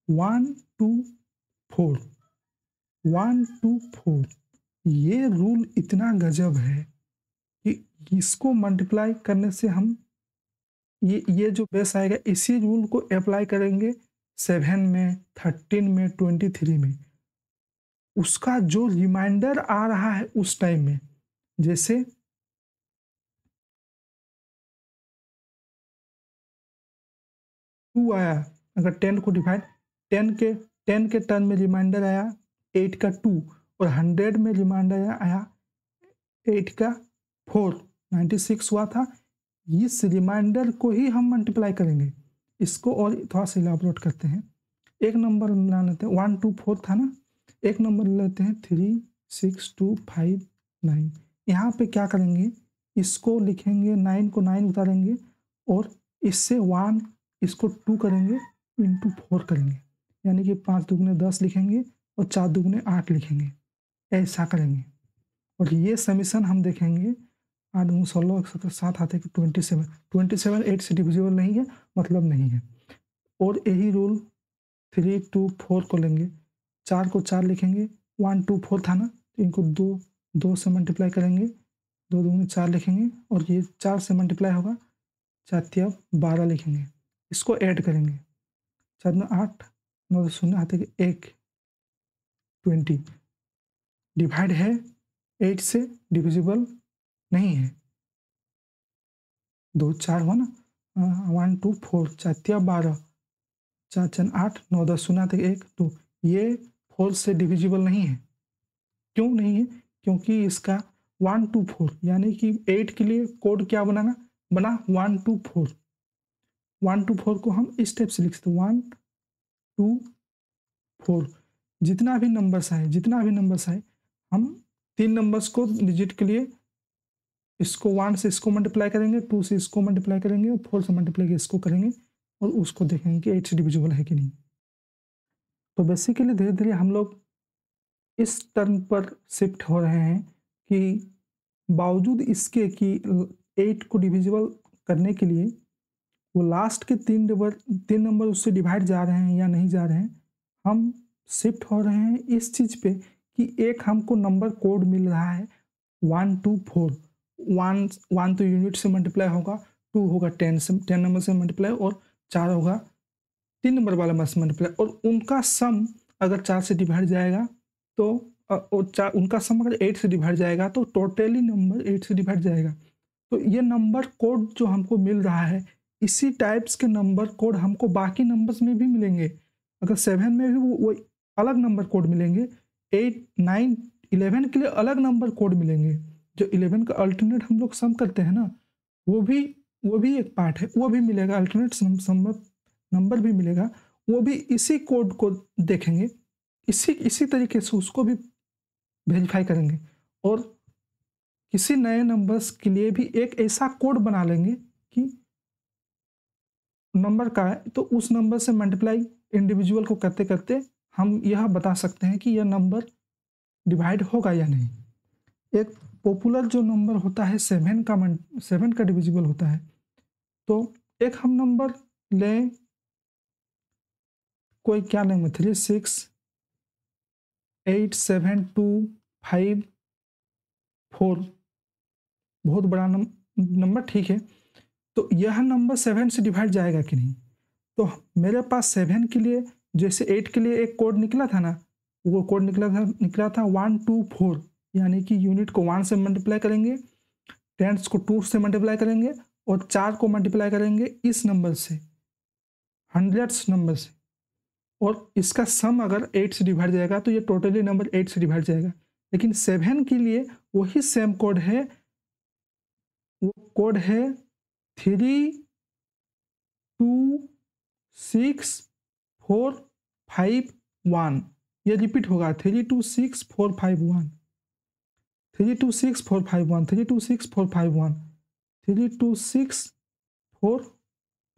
[SPEAKER 1] 1, 2, 4, 1, 2, 4, ये रूल इतना गजब है कि इसको मल्टीप्लाई करने से हम ये जो बेस आएगा इसी रूल को अप्लाई करेंगे 7 में, 13 में, 23 में। उसका जो रिमाइंडर आ रहा है उस टाइम में, जैसे 2 आया, अगर 10 को डिवाइड 10 के टर्म में रिमाइंडर आया 8 का 2 और 100 में रिमाइंडर आया 8 का 4, 96 हुआ था। इस रिमाइंडर को ही हम मल्टीप्लाई करेंगे। इसको और थोड़ा सा इलाबोरेट करते हैं। एक नंबर ला लेते हैं, 1, 2, 4 था ना, एक नंबर लेते हैं 3, 6, 2, 5, 9। यहाँ पे क्या करेंगे, इसको लिखेंगे, 9 को 9 उतारेंगे और इससे 1, इसको 2 करेंगे, इंटू 4 करेंगे, यानी कि 5 दुगने 10 लिखेंगे और 4 दुगने 8 लिखेंगे, ऐसा करेंगे। और ये समीशन हम देखेंगे 8 दूनी 16, 17, 7 आते हैं 27, 27 8 से डिविजिबल नहीं है, मतलब नहीं है। और यही रूल 3, 2, 4 को लेंगे, 4 को 4 लिखेंगे, 1, 2, 4 था ना, तो इनको 2 से मल्टीप्लाई करेंगे, 2 दूनी 4 लिखेंगे और ये 4 से मल्टीप्लाई होगा, 4 तिया 12 लिखेंगे, इसको ऐड करेंगे, 4 दूनी 8, 9 शून्य आते हैं 1, 20, डिवाइड है 8 से, डिविजिबल नहीं है। 2 4 हुआ ना, 1, 2, 4, 4 तिया 12, 4 4 8, 9 10 शून्य आते 1, तो ये 4 से डिविजिबल नहीं है। क्यों नहीं है? क्योंकि इसका 1 2 4 यानी कि 8 के लिए कोड क्या बना 1 2 4। 1 2 4 को हम इस टाइप से लिख सकते 1 2 4। जितना भी नंबर्स आए हम 3 नंबर्स को डिजिट के लिए इसको 1 से इसको मल्टीप्लाई करेंगे, 2 से इसको मल्टीप्लाई करेंगे और 4 से मल्टीप्लाई इसको करेंगे और उसको देखेंगे कि 8 से डिविजिबल है कि नहीं। तो बेसिकली धीरे-धीरे हम लोग इस टर्म पर शिफ्ट हो रहे हैं कि बावजूद इसके कि 8 को डिविजिबल करने के लिए वो लास्ट के 3 नंबर उससे डिवाइड जा रहे हैं या नहीं जा रहे हैं, हम शिफ्ट हो रहे हैं इस चीज़ पे कि एक हमको नंबर कोड मिल रहा है 1 2 4। 1 तो यूनिट से मल्टीप्लाई होगा, 2 होगा 10 नंबर से मल्टीप्लाई और 4 होगा 3 नंबर वाला नंबर से मल्टीप्लाई, और उनका सम अगर 4 से डिवाइड जाएगा तो उनका सम अगर 8 से डिवाइड जाएगा तो टोटली नंबर 8 से डिवाइड जाएगा। तो ये नंबर कोड जो हमको मिल रहा है, इसी टाइप्स के नंबर कोड हमको बाकी नंबर्स में भी मिलेंगे। अगर 7 में भी वो अलग नंबर कोड मिलेंगे, 8 9 11 के लिए अलग नंबर कोड मिलेंगे। जो 11 का अल्टरनेट हम लोग सम करते हैं ना, वो भी वो भी एक पार्ट है, वो भी मिलेगा, अल्टरनेट नंबर भी मिलेगा, वो भी इसी कोड को देखेंगे, इसी तरीके से उसको भी वेरीफाई करेंगे और किसी नए नंबर्स के लिए भी एक ऐसा कोड बना लेंगे कि नंबर का है तो उस नंबर से मल्टीप्लाई इंडिविजुअल को करते करते हम यह बता सकते हैं कि यह नंबर डिवाइड होगा या नहीं। एक पॉपुलर जो नंबर होता है 7 का डिविजिबल होता है। तो एक हम नंबर लें, कोई क्या लेंगे, 3 6 8 7 2 5 4, बहुत बड़ा नंबर, ठीक है। तो यह नंबर 7 से डिवाइड जाएगा कि नहीं। तो मेरे पास 7 के लिए, जैसे 8 के लिए एक कोड निकला था ना, वो कोड निकला था 1 2 4, यानी कि यूनिट को 1 से मल्टीप्लाई करेंगे, टेंस को 2 से मल्टीप्लाई करेंगे और 4 को मल्टीप्लाई करेंगे इस नंबर से, हंड्रेड्स नंबर से, और इसका सम अगर 8 से डिवाइड जाएगा तो ये टोटली नंबर 8 से डिवाइड जाएगा। लेकिन 7 के लिए वही सेम कोड है, वो कोड है 3 2 6 4 5 1। ये रिपीट होगा 3 2 6 4 5 1, 3 2 6 4 5 1, 3 2 6 4 5 1, 3 2 6 4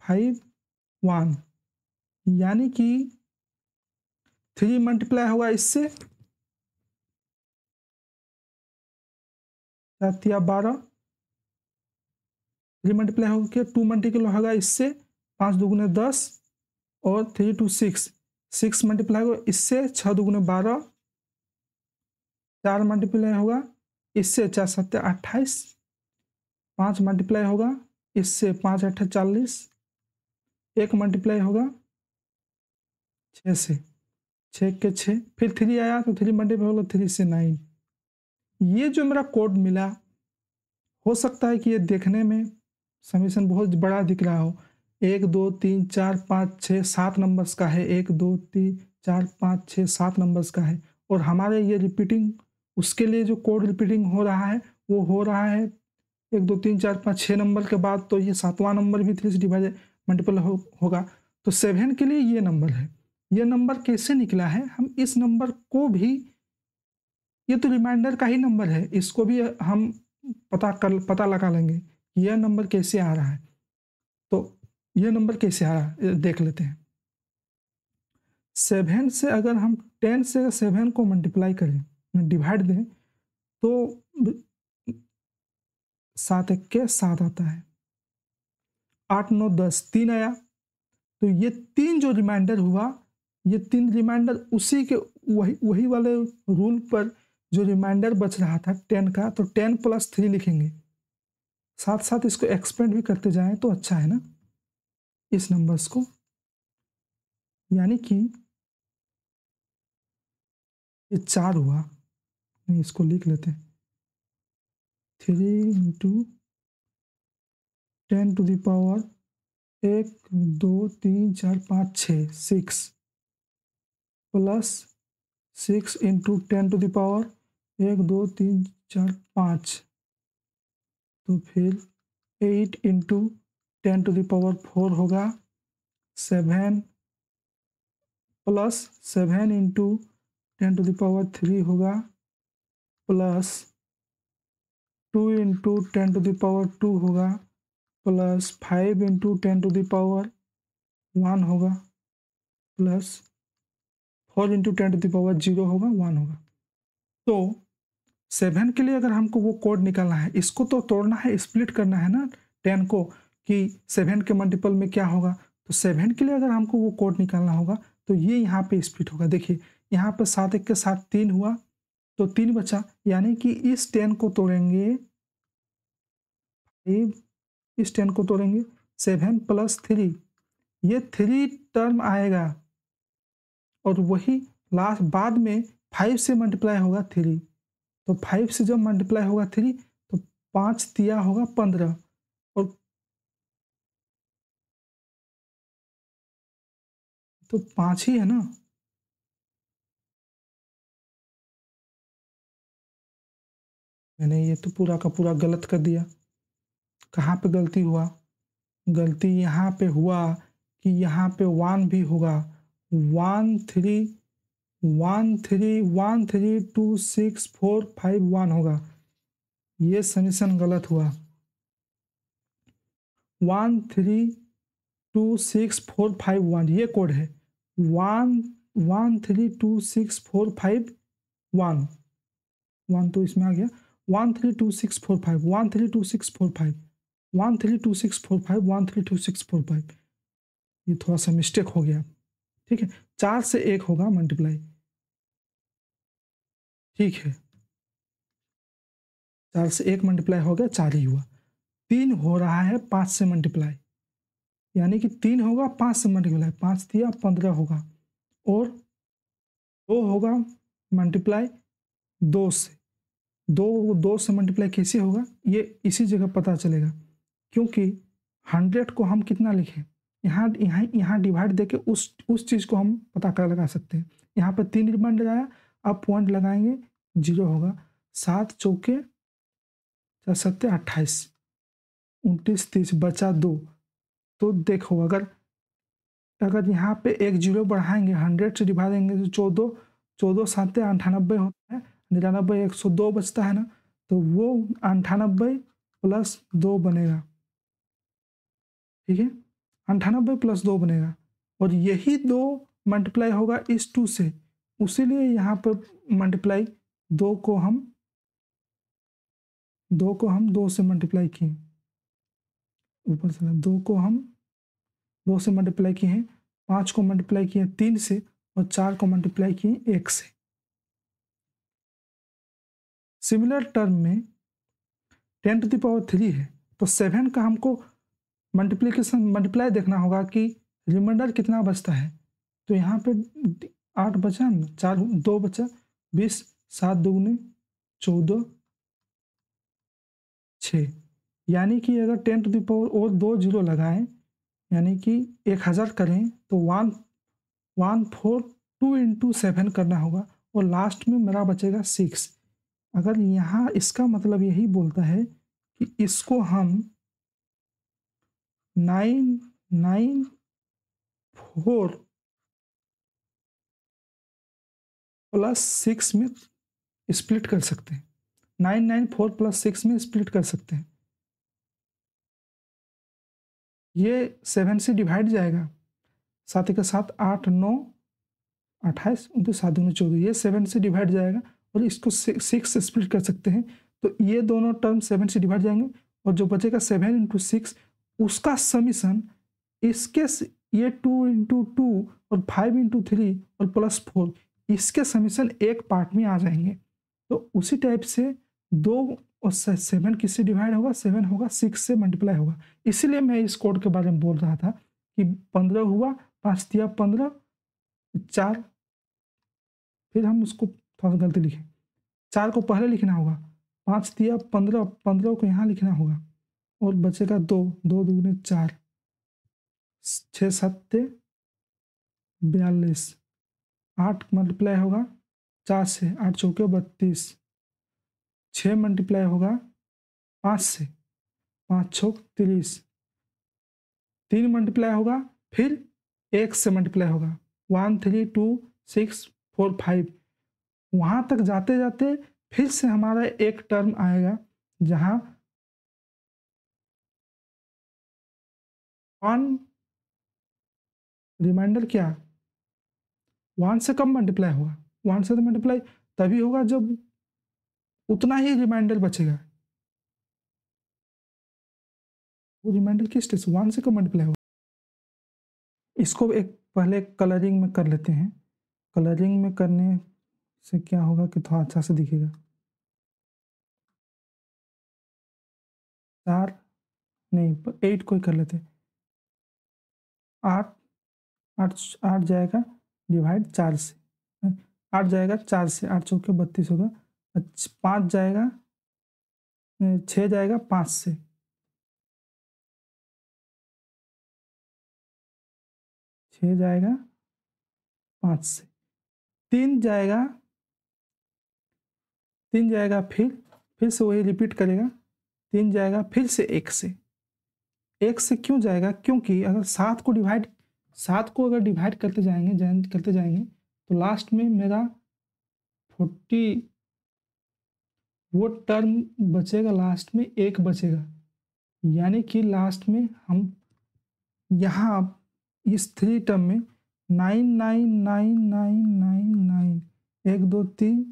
[SPEAKER 1] 5 1, यानी कि 3 मल्टीप्लाई होगा इससे, 12, 3 मल्टीप्लाई होकर 2 मल्टीप्लाई होगा इससे, 5 दूगुने 10, और 3 2 6 मल्टीप्लाई होगा इससे, 6 दूगुने 12, 4 मल्टीप्लाई होगा इससे, 4 7 28, 5 मल्टीप्लाई होगा इससे, 5 8 40, 1 मल्टीप्लाई होगा 6 से, 6 के 6, फिर 3 आया तो 3 मल्टीप्लाई होगा 3 से 9। ये जो मेरा कोड मिला, हो सकता है कि ये देखने में समीशन बहुत बड़ा दिख रहा हो, 1 2 3 4 5 6 7 नंबर्स का है, 1 2 3 4 5 6 7 नंबर्स का है, और हमारे ये रिपीटिंग, उसके लिए जो कोड रिपीटिंग हो रहा है वो हो रहा है 1 2 3 4 5 6 नंबर के बाद, तो ये 7वां नंबर भी 3 से डिवाइड मल्टीपल होगा। तो 7 के लिए ये नंबर है। ये नंबर कैसे निकला है, हम इस नंबर को भी, ये तो रिमाइंडर का ही नंबर है, इसको भी हम पता लगा लेंगे कि यह नंबर कैसे आ रहा है। तो यह नंबर कैसे आ रहा है देख लेते हैं। 7 से अगर हम 10 से 7 को मल्टीप्लाई करें, डिवाइड दें, तो 7 1 के 7 आता है, 8 9 10 3 आया। तो ये 3 जो रिमाइंडर हुआ, ये 3 रिमाइंडर उसी के वही वाले रूल पर जो रिमाइंडर बच रहा था 10 का, तो 10 + 3 लिखेंगे, साथ साथ इसको एक्सपेंड भी करते जाएं तो अच्छा है ना इस नंबर्स को। यानी कि ये 4 हुआ, नहीं इसको लिख लेते हैं, 3 × 10 to the power 1 2 3 4 5 6 6 plus 6 × 10 to the power 1 2 3 4 5, तो फिर 8 × 10 टू द पावर 4 होगा, 7 प्लस 7 × 10 टू द पावर 3 होगा, प्लस 2 × 10 टू द पावर 2 होगा, प्लस 5 × 10 टू द पावर 1 होगा, प्लस 4 × 10 टू द पावर 0 होगा, 1 होगा। तो 7 के लिए अगर हमको वो कोड निकालना है, इसको तो तोड़ना है, स्प्लिट करना है ना 10 को, कि 7 के मल्टीपल में क्या होगा। तो 7 के लिए अगर हमको वो कोड निकालना होगा तो ये यहाँ पे स्प्लिट होगा। देखिए यहाँ पे 7 1 के 7 3 हुआ, तो 3 बचा, यानी कि इस 10 को तोड़ेंगे, इस 10 को तोड़ेंगे, 7 + 3, ये 3 टर्म आएगा, और वही लास्ट बाद में 5 से मल्टीप्लाई होगा 3, तो 5 से जब मल्टीप्लाई होगा 3, तो 5 तिया होगा 15, और तो 5 ही है ना। मैंने ये तो पूरा का पूरा गलत कर दिया। कहाँ पे गलती हुआ, गलती यहाँ पे हुआ कि यहाँ पे 1 भी होगा, 1 3 1 3 1 3 2 6 4 5 1 होगा, ये समीशन गलत हुआ। 1 3 1326451 ये कोड है 1132645 1 तो इसमें आ गया 1326451 1326451 1326451 ये थोड़ा सा मिस्टेक हो गया। ठीक है, 4 से 1 होगा मल्टीप्लाई। ठीक है, 4 से 1 मल्टीप्लाई हो गया, 4 ही हुआ। 3 हो रहा है 5 से मल्टीप्लाई, यानी कि 3 होगा 5 से मल्टीप्लाई, 5 दिया 15 होगा, और 2 होगा मल्टीप्लाई 2 से। 2 से मल्टीप्लाई कैसे होगा ये इसी जगह पता चलेगा, क्योंकि 100 को हम कितना लिखें, यहाँ डिवाइड देके उस चीज़ को हम पता कर लगा सकते हैं। यहाँ पर 3 रिमाइंडर आया, अब पॉइंट लगाएंगे 0 होगा। 7 चौके 4 सत्ते 28, 29 30 बचा 2। तो देखो अगर यहाँ पे एक 0 बढ़ाएंगे 100 से डिवाइड देंगे तो 14 7 98 होता है, 99 102 बचता है ना, तो वो 98 प्लस 2 बनेगा। ठीक है, 98 प्लस 2 बनेगा, और यही 2 मल्टीप्लाई होगा इस 2 से, उसीलिए यहाँ पर मल्टीप्लाई 2 को हम 2 से मल्टीप्लाई किए, ऊपर से 2 को हम 2 से मल्टीप्लाई किए हैं, 5 को मल्टीप्लाई किए 3 से, और 4 को मल्टीप्लाई किए 1 से। सिमिलर टर्म में 10⁻³ है, तो 7 का हमको मल्टीप्लाई देखना होगा कि रिमाइंडर कितना बचता है। तो यहाँ पे 8 बचा, 4 2 बचा, 20 7 दूनी 14 6, यानी कि अगर 10⁻³ और 2 जीरो लगाएं, यानी कि 1000 करें तो 142 इंटू 7 करना होगा, और लास्ट में मेरा बचेगा 6। अगर यहाँ इसका मतलब यही बोलता है कि इसको हम 994 प्लस 6 में स्प्लिट कर सकते हैं, 994 प्लस 6 में स्प्लिट कर सकते हैं। ये 7 से डिवाइड जाएगा, साथ ही के साथ 8 9 28 29 7 दूनी 14, ये 7 से डिवाइड जाएगा, और इसको 6 से स्प्लिट कर सकते हैं। तो ये दोनों टर्म 7 से डिवाइड जाएंगे, और जो बचेगा 7 इंटू 6, उसका समीशन इसके ये 2 इंटू 2 और 5 इंटू 3 और प्लस 4, इसके समीशन एक पार्ट में आ जाएंगे। तो उसी टाइप से 2 और 7 किससे डिवाइड होगा, 7 होगा 6 से मल्टीप्लाई होगा। इसीलिए मैं इस कोड के बारे में बोल रहा था कि 15 हुआ, 5 दिया 15 4, फिर हम उसको थोड़ा सा गलती लिखे, 4 को पहले लिखना होगा, 5 दिया 15 15 को यहाँ लिखना होगा, और बचेगा 2 2 दूनी 4 6 7 42, 8 मल्टीप्लाई होगा 4 से, 8 चौके 32, 6 मल्टीप्लाई होगा 5 से, 5 छौक 30, 3 मल्टीप्लाई होगा फिर 1 से मल्टीप्लाई होगा 1 3 2 6 4 5, वहाँ तक जाते जाते फिर से हमारा एक टर्म आएगा जहाँ 1 रिमाइंडर क्या 1 से कम मल्टीप्लाई होगा, 1 से तो मल्टीप्लाई तभी होगा जब उतना ही रिमाइंडर बचेगा। वो रिमाइंडर किस स्टेज 1 से कम मल्टीप्लाई होगा। इसको एक पहले कलरिंग में कर लेते हैं, कलरिंग में करने से क्या होगा कि थोड़ा अच्छा से दिखेगा। 4 नहीं 8 को ही कर लेते हैं, 8 8 8 जाएगा डिवाइड 4 से, 8 जाएगा 4 से, 8 चौके 32 होगा, 5 जाएगा 6 जाएगा 5 से, 6 जाएगा 5 से, 3 जाएगा, 3 जाएगा फिर से वही रिपीट करेगा, 3 जाएगा फिर से 1 से, 1 से क्यों जाएगा, क्योंकि अगर 7 को अगर डिवाइड करते जाएंगे तो लास्ट में मेरा 40 वो टर्म बचेगा, लास्ट में 1 बचेगा, यानी कि लास्ट में हम यहाँ इस 3 टर्म में 999999 1 2 3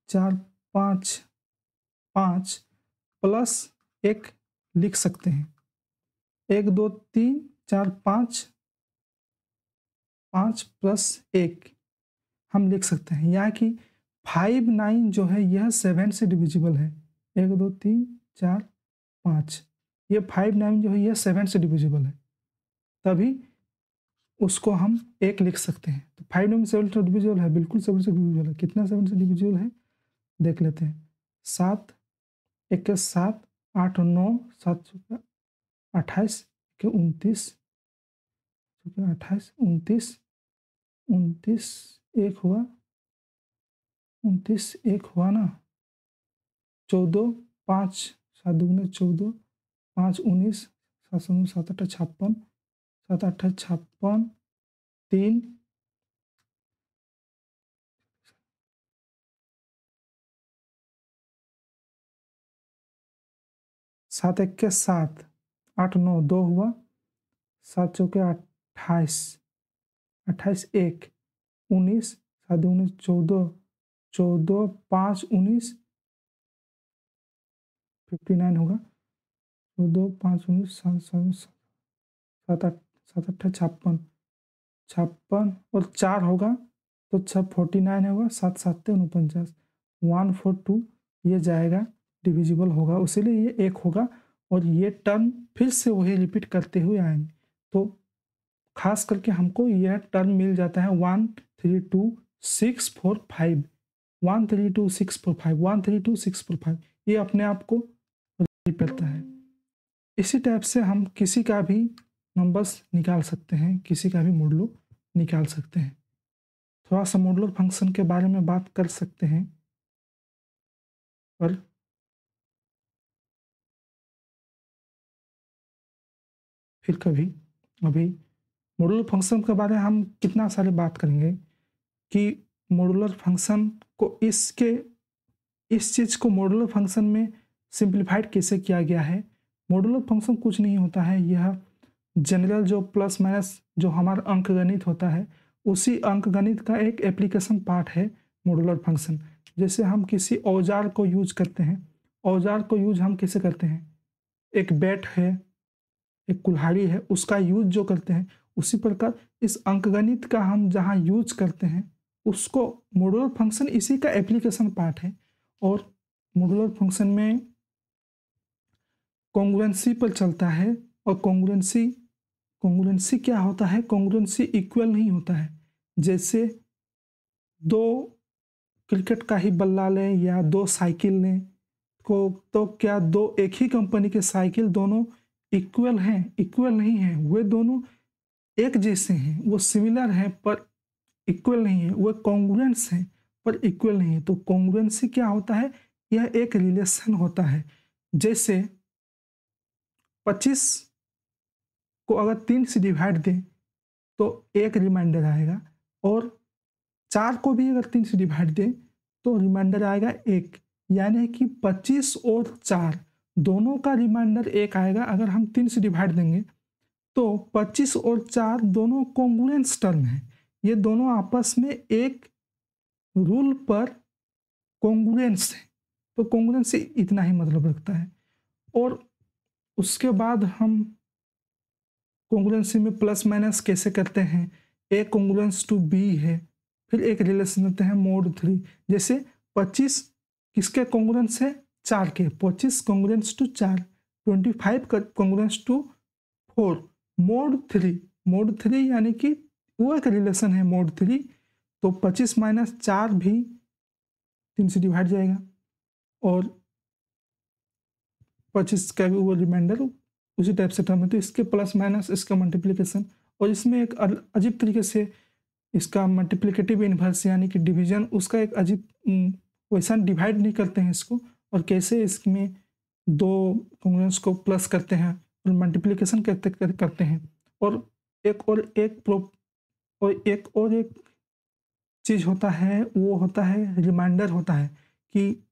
[SPEAKER 1] 4 5 5 प्लस 1 लिख सकते हैं। 1 2 3 4 5 5 प्लस 1 हम लिख सकते हैं। यहाँ की 5 9 जो है यह 7 से डिविजिबल है। 1 2 3 4 5 ये 5 9 जो है यह 7 से डिविजिबल है, तभी उसको हम 1 लिख सकते हैं। तो 5 9 7 से डिविजिबल है, बिल्कुल 7 से डिविजिबल है। कितना 7 से डिविजिबल है देख लेते हैं। 7 1 के 7 8 9 7 चौके 28 के 29 28 29 29 1 हुआ 29 1 हुआ ना 14 5 7 दूनी 14 5 19 7 7 7 8 56 7 8 56 3 7 1 के 7 8 9 2 हुआ 7 चौके 28 28 1 19 7 दूनी 14 14 5 19 59 होगा 14 5 19 7 7 7 8 56 56 और 4 होगा तो 49 होगा 7 7 49 142 ये जाएगा डिविजिबल होगा, इसीलिए ये 1 होगा और ये टर्म फिर से वही रिपीट करते हुए आएंगे। तो खास करके हमको यह टर्म मिल जाता है 1 3 2 6 4 5 1 3 2 6 4 5 1 3 2 6 4 5 ये अपने आप को रिपीट करता है। इसी टाइप से हम किसी का भी नंबर्स निकाल सकते हैं, किसी का भी मॉडुलो निकाल सकते हैं। थोड़ा सा मॉडुलर फंक्शन के बारे में बात कर सकते हैं पर फिर कभी। अभी मॉडुलर फंक्शन के बारे में हम कितना सारे बात करेंगे कि मॉडुलर फंक्शन को इस चीज़ को मॉडुलर फंक्शन में सिंप्लीफाइड कैसे किया गया है। मॉडुलर फंक्शन कुछ नहीं होता है, यह जनरल जो प्लस माइनस जो हमारा अंकगणित होता है उसी अंकगणित का एक एप्लीकेशन पार्ट है मॉडुलर फंक्शन। जैसे हम किसी औजार को यूज करते हैं, औजार को यूज हम कैसे करते हैं, एक बैट है एक कुल्हाड़ी है उसका यूज जो करते हैं, उसी प्रकार इस अंकगणित का हम जहाँ यूज करते हैं उसको मॉडुलर फंक्शन इसी का एप्लीकेशन पार्ट है। और मॉडुलर फंक्शन में कॉन्ग्रुएंसी पर चलता है और कॉन्ग्रुएंसी क्या होता है, कॉन्ग्रुएंसी इक्वल नहीं होता है। जैसे दो क्रिकेट का ही बल्ला लें या दो साइकिल लें को तो क्या दो एक ही कंपनी के साइकिल दोनों इक्वल हैं, इक्वल नहीं है। वे दोनों एक जैसे हैं, वो सिमिलर हैं पर इक्वल नहीं है। वो कॉन्ग्रुएंस हैं पर इक्वल नहीं है। तो कॉन्ग्रुएंसी क्या होता है, यह एक रिलेशन होता है। जैसे 25 को अगर 3 से डिवाइड दें तो एक रिमाइंडर आएगा और 4 को भी अगर 3 से डिवाइड दें तो रिमाइंडर आएगा 1, यानी कि 25 और 4 दोनों का रिमाइंडर 1 आएगा। अगर हम 3 से डिवाइड देंगे तो 25 और 4 दोनों कॉन्ग्रुएंस टर्म हैं, ये दोनों आपस में एक रूल पर कॉन्ग्रुएंस है। तो कॉन्ग्रुएंस इतना ही मतलब रखता है। और उसके बाद हम कॉन्ग्रुएंसी में प्लस माइनस कैसे करते हैं, ए कॉन्ग्रुएंस टू बी है, फिर एक रिलेशन देते हैं मोड 3। जैसे 25 किसके कॉन्ग्रुएंस है, 4 के, 25 congruence to 4, 25 congruence to 4, mod 3 यानी कि वो एक रिलेशन है मोड 3। तो 25 माइनस 4 भी 3 से डिवाइड जाएगा और 25 का भी वो रिमाइंडर उसी टाइप से टर्म है। तो इसके प्लस माइनस इसका मल्टीप्लिकेशन, और इसमें एक अजीब तरीके से इसका मल्टीप्लिकेटिव इन्वर्स यानी कि डिवीजन, उसका एक अजीब वैसा डिवाइड नहीं करते हैं इसको, और कैसे इसमें दो कॉन्ग्रुएंस को प्लस करते हैं और मल्टीप्लिकेशन करते हैं। और एक चीज़ होता है, वो होता है रिमाइंडर होता है कि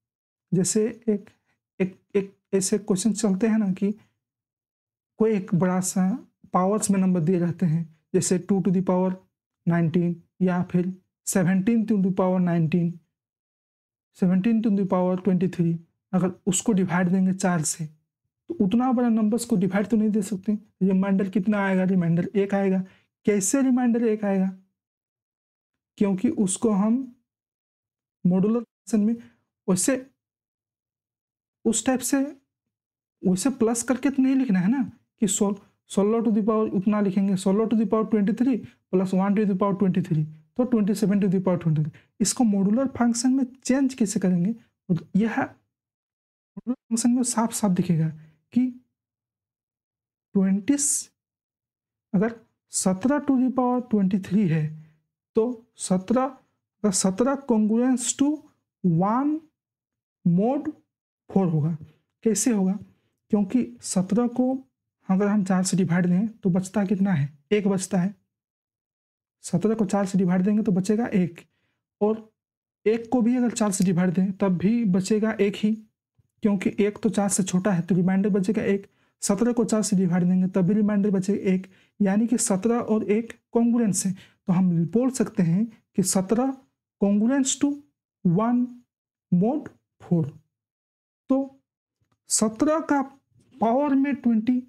[SPEAKER 1] जैसे एक एक एक ऐसे क्वेश्चन चलते हैं ना कि कोई एक बड़ा सा पावर्स में नंबर दिए जाते हैं, जैसे 2 टू द पावर 19 या फिर 17 to the power 19, 17 to the power 23। अगर उसको डिवाइड देंगे 4 से तो उतना बड़ा नंबर्स को डिवाइड तो नहीं दे सकते। रिमाइंडर कितना आएगा? रिमाइंडर 1 आएगा। कैसे रिमाइंडर 1 आएगा? क्योंकि उसको हम मॉड्यूलर फंक्शन में वैसे उस टाइप से वैसे प्लस करके तो नहीं लिखना है ना कि 16 टू द पावर उतना लिखेंगे, 16 to the power 23 plus 1 to the power 23 तो 27 टू द पावर 23। इसको मॉड्यूलर फंक्शन में चेंज कैसे करेंगे? यह मॉड्यूलर फंक्शन में साफ साफ दिखेगा कि 20 अगर 17 टू द पावर 23 है तो 17 कॉन्ग्रुएंस टू 1 mod 4 होगा। कैसे होगा? क्योंकि 17 को अगर हम 4 से डिवाइड दें तो बचता कितना है? 1 बचता है। 17 को 4 से डिवाइड देंगे तो बचेगा 1, और 1 को भी अगर 4 से डिवाइड दें तब भी बचेगा 1 ही, क्योंकि 1 तो 4 से छोटा है तो रिमाइंडर बचेगा 1। 17 को 4 से डिवाइड देंगे तब भी रिमाइंडर बचेगा 1, यानी कि 17 और 1 कॉन्ग्रुएंस है। तो हम बोल सकते हैं कि 17 कॉन्ग्रुएंस टू 1 mod 4। तो 17 का पावर में 23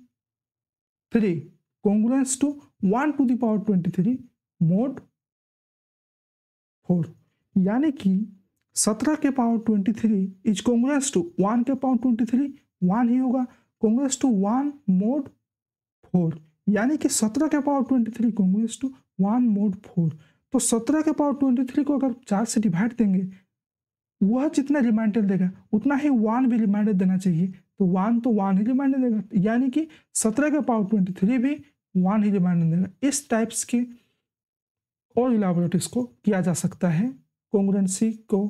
[SPEAKER 1] congruence to 1 to the power 23 mod 4, यानी कि 17 के पावर 23 इज कॉन्ग्रुएंस टू 1 के पावर 23 1 ही होगा, कॉन्ग्रुएंस टू 1 mod 4, यानी कि 17 के पावर 23 कॉन्ग्रुएंस टू 1 mod 4। तो 17 के पावर 23 को अगर 4 से डिवाइड देंगे वह जितना रिमाइंडर देगा उतना ही 1 भी रिमाइंडर देना चाहिए, तो 1 तो 1 ही रिमाइंडर देगा, यानी कि 17 के पावर 23 भी 1 ही रिमाइंडर देगा। इस टाइप्स के और इलाबोरेट को किया जा सकता है कॉन्ग्रुएंसी को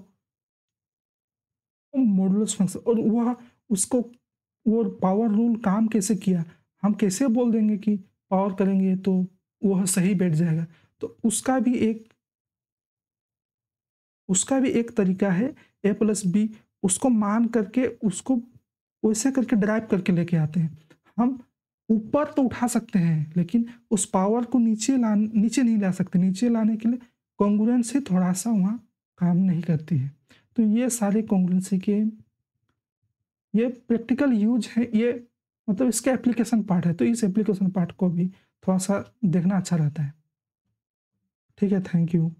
[SPEAKER 1] मॉडुलस फंक्शन, और वह उसको वो पावर रूल काम कैसे किया, हम कैसे बोल देंगे कि पावर करेंगे तो वह सही बैठ जाएगा। तो उसका भी एक तरीका है a+b, उसको मान करके उसको वैसे करके ड्राइव करके लेके आते हैं। हम ऊपर तो उठा सकते हैं लेकिन उस पावर को नीचे नहीं ला सकते। नीचे लाने के लिए कॉन्ग्रुएंसी थोड़ा सा वहाँ काम नहीं करती है। तो ये सारे कॉन्ग्रुएंसी के ये प्रैक्टिकल यूज है, ये मतलब इसका एप्लीकेशन पार्ट है, तो इस एप्लीकेशन पार्ट को भी थोड़ा सा देखना अच्छा रहता है। ठीक है, थैंक यू।